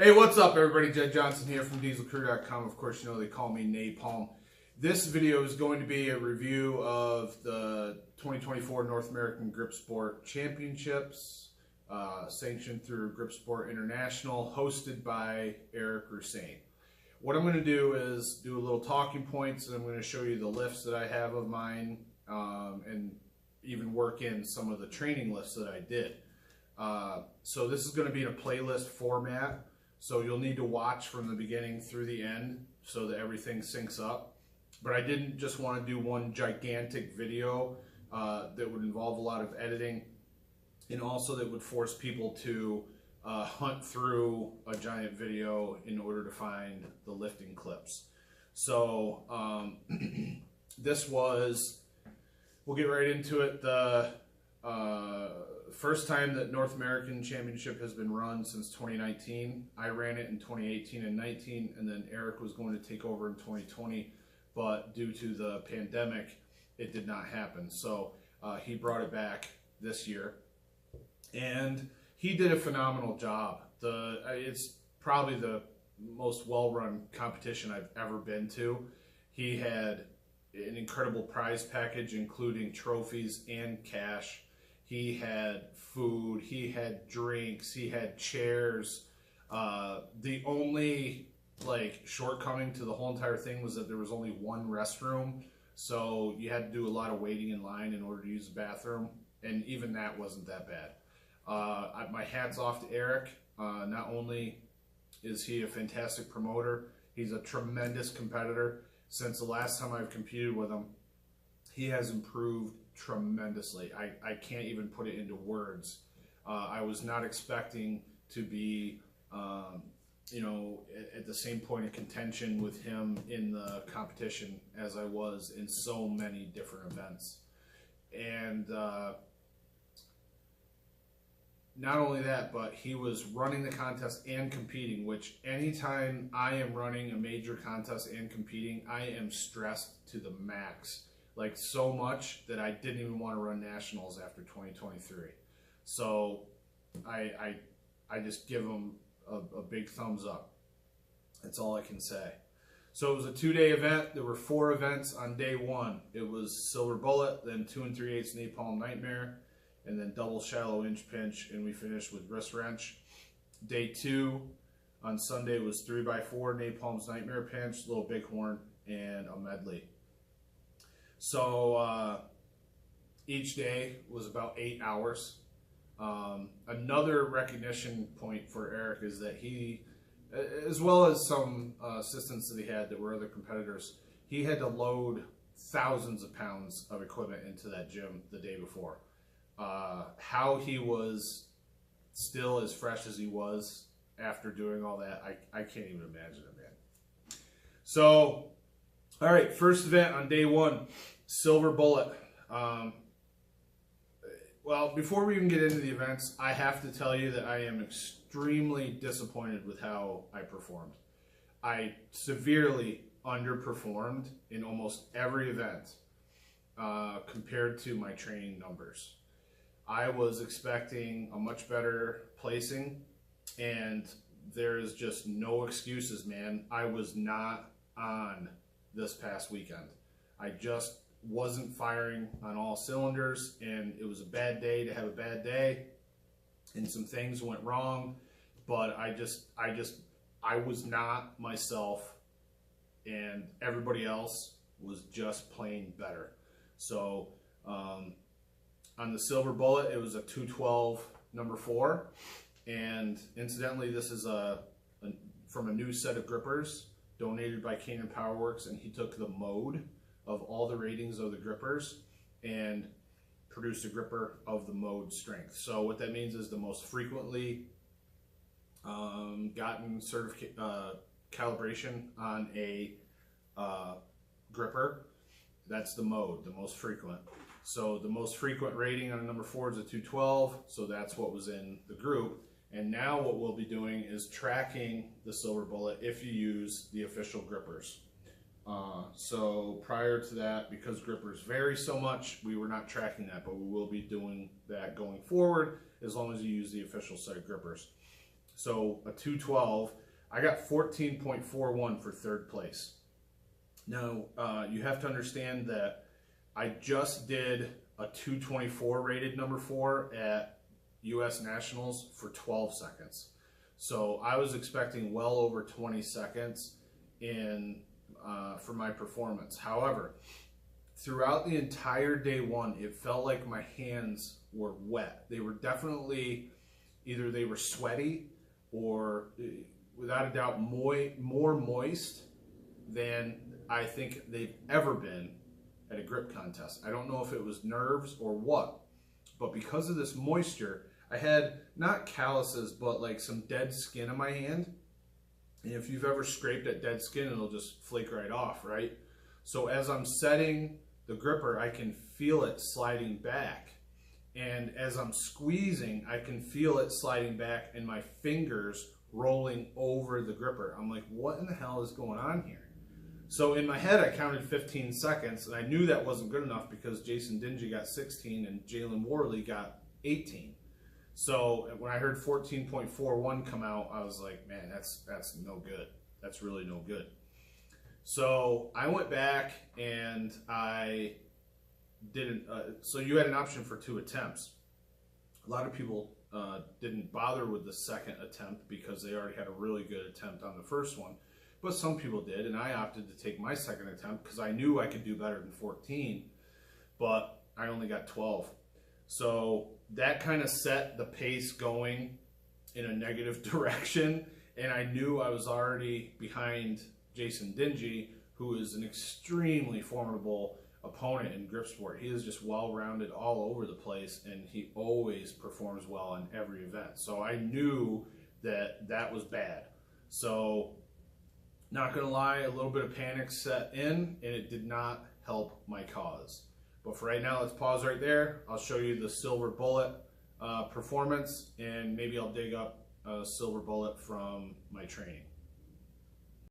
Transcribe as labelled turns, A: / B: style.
A: Hey, what's up everybody? Jed Johnson here from dieselcrew.com. Of course, you know they call me Napalm. This video is going to be a review of the 2024 North American Grip Sport Championships, sanctioned through Grip Sport International, hosted by Eric Rusain. What I'm going to do is do a little talking points, and I'm going to show you the lifts that I have of mine, and even work in some of the training lifts that I did. So this is going to be in a playlist format. So you'll need to watch from the beginning through the end so that everything syncs up. But I didn't just want to do one gigantic video that would involve a lot of editing, and also that would force people to hunt through a giant video in order to find the lifting clips. So this was, we'll get right into it, the first time that North American Championship has been run since 2019. I ran it in 2018 and 19, and then Eric was going to take over in 2020, but due to the pandemic, it did not happen. So he brought it back this year, and he did a phenomenal job. It's probably the most well-run competition I've ever been to. He had an incredible prize package, including trophies and cash. He had food, he had drinks, he had chairs. The only shortcoming to the whole entire thing was that there was only one restroom, so you had to do a lot of waiting in line in order to use the bathroom, and even that wasn't that bad. My hat's off to Eric. Not only is he a fantastic promoter, he's a tremendous competitor. Since the last time I've competed with him, he has improved tremendously. I can't even put it into words. I was not expecting to be, at the same point of contention with him in the competition as I was in so many different events. And not only that, but he was running the contest and competing, which anytime I am running a major contest and competing, I am stressed to the max. Like, so much that I didn't even want to run nationals after 2023. So I just give him a big thumbs up. That's all I can say. So it was a 2-day event. There were 4 events on day 1. It was Silver Bullet, then 2 3/8 Napalm Nightmare, and then double shallow inch pinch, and we finished with wrist wrench. Day 2 on Sunday was 3x4 Napalm's Nightmare pinch, little bighorn, and a medley. So each day was about 8 hours. Another recognition point for Eric is that he, as well as some assistants that he had that were other competitors, he had to load thousands of pounds of equipment into that gym the day before. How he was still as fresh as he was after doing all that, I can't even imagine it, man. So, all right, first event on day 1, Silver Bullet. Well, before we even get into the events, I have to tell you that I am extremely disappointed with how I performed. I severely underperformed in almost every event compared to my training numbers. I was expecting a much better placing, and there is just no excuses, man. I was not on this past weekend. I just wasn't firing on all cylinders, and it was a bad day to have a bad day, and some things went wrong, but I was not myself, and everybody else was just plain better. So on the Silver Bullet, it was a 212 number 4, and incidentally, this is from a new set of grippers donated by Canyon Powerworks, and he took the mode of all the ratings of the grippers and produced a gripper of the mode strength. So what that means is the most frequently gotten calibration on a gripper, that's the mode, the most frequent. So the most frequent rating on a number 4 is a 212, so that's what was in the group. And now what we'll be doing is tracking the Silver Bullet if you use the official grippers. So prior to that, because grippers vary so much, we were not tracking that, but we will be doing that going forward as long as you use the official set of grippers. So a 212, I got 14.41 for third place. Now, you have to understand that I just did a 224 rated number 4 at US Nationals for 12 seconds. So I was expecting well over 20 seconds for my performance. However, throughout the entire day one, it felt like my hands were wet. They were definitely, either they were sweaty or without a doubt more moist than I think they've ever been at a grip contest. I don't know if it was nerves or what, but because of this moisture, I had not calluses, but like some dead skin in my hand. And if you've ever scraped at dead skin, it'll just flake right off, right? So as I'm setting the gripper, I can feel it sliding back. And as I'm squeezing, I can feel it sliding back and my fingers rolling over the gripper. I'm like, what in the hell is going on here? So in my head, I counted 15 seconds, and I knew that wasn't good enough because Jason Dingy got 16 and Jalen Worley got 18. So when I heard 14.41 come out, I was like, man, that's no good. That's really no good. So I went back and I didn't. So you had an option for 2 attempts. A lot of people didn't bother with the second attempt because they already had a really good attempt on the first one. But some people did, and I opted to take my second attempt because I knew I could do better than 14, but I only got 12. So that kind of set the pace going in a negative direction, and I knew I was already behind Jason Dingy, who is an extremely formidable opponent in grip sport. He is just well-rounded all over the place, and he always performs well in every event. So I knew that that was bad. So not gonna lie, a little bit of panic set in, and it did not help my cause. But for right now, let's pause right there. I'll show you the silver bullet performance, and maybe I'll dig up a silver bullet from my training.